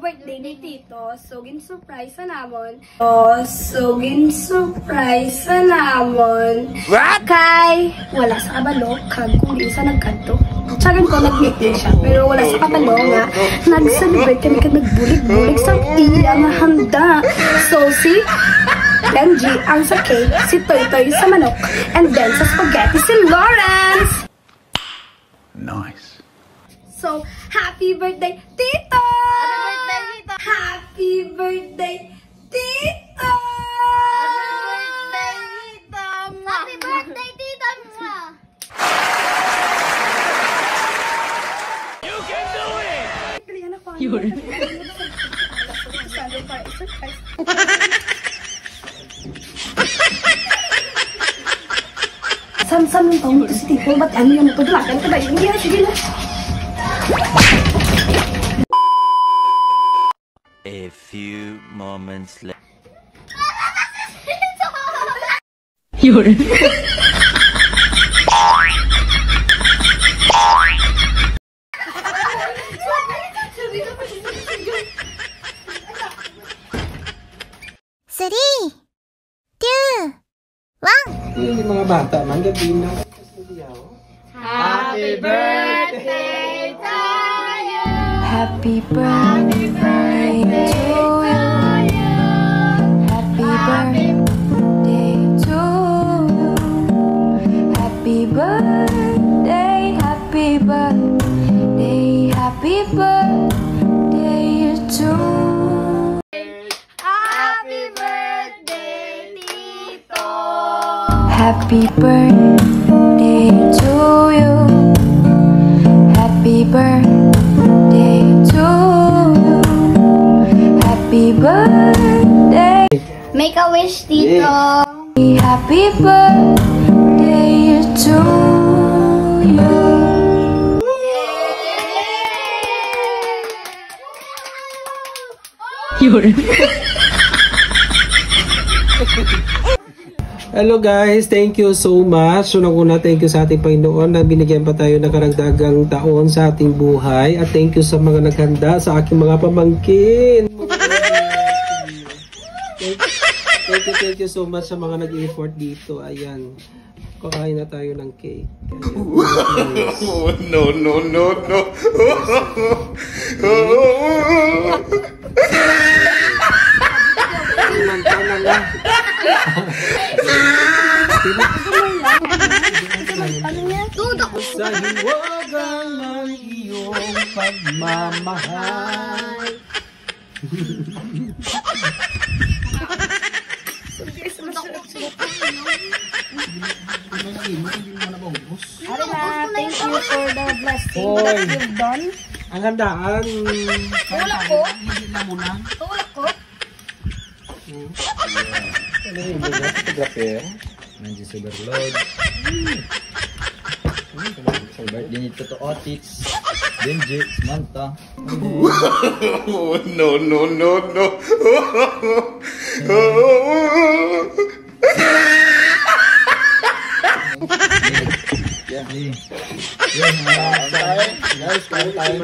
birthday ni Tito. So, gin-surprise sa namon. Kay, wala sa kabalo, kag kung di sa nagkanto. Tsagan ko, nag-meeting siya. Pero wala sa kabalo nga, nag-celebrate kami kag nagbulig-bulig sa iya nga handa. So, si Benji ang sa cake, si Toy-Toy sa manok, and then sa spaghetti si Lawrence! Nice. So, happy birthday, Tito! Happy birthday, Tito! Happy birthday, Tito! You can do it! Yun. Sam yung taong ito si Tito. Ba't ano yung paglakan ka ba? Hindi na, sige na. A few moments later. Yun. Yung mga bata man, gabi na. Happy birthday to you! Happy birthday to you. Happy birthday to you. Happy birthday, happy birthday, happy birthday to you. Happy birthday, Tito! Happy birthday to you. Happy birthday to you. Happy birthday. Make a wish, Tito! Happy birthday to you. Yun. Hello guys, thank you so much. Unang-una, thank you sa ating Panginoon na binigyan pa tayo ng karagdagang taon sa ating buhay. At thank you sa mga naghanda, sa aking mga pamangkin. Thank you so much sa mga nag-effort dito. Ayan, kakain na tayo ng cake. No. Sa hiwaga ng iyong pagmamahal. Thank you for the blessing that you've done. Ang handaan. Tulak ko. Tulak ko. Ano yung photographer? Nandiyan sa overload. Sa birthday nito to Otits. Benji, Samantha. No. Guys, kain tayo.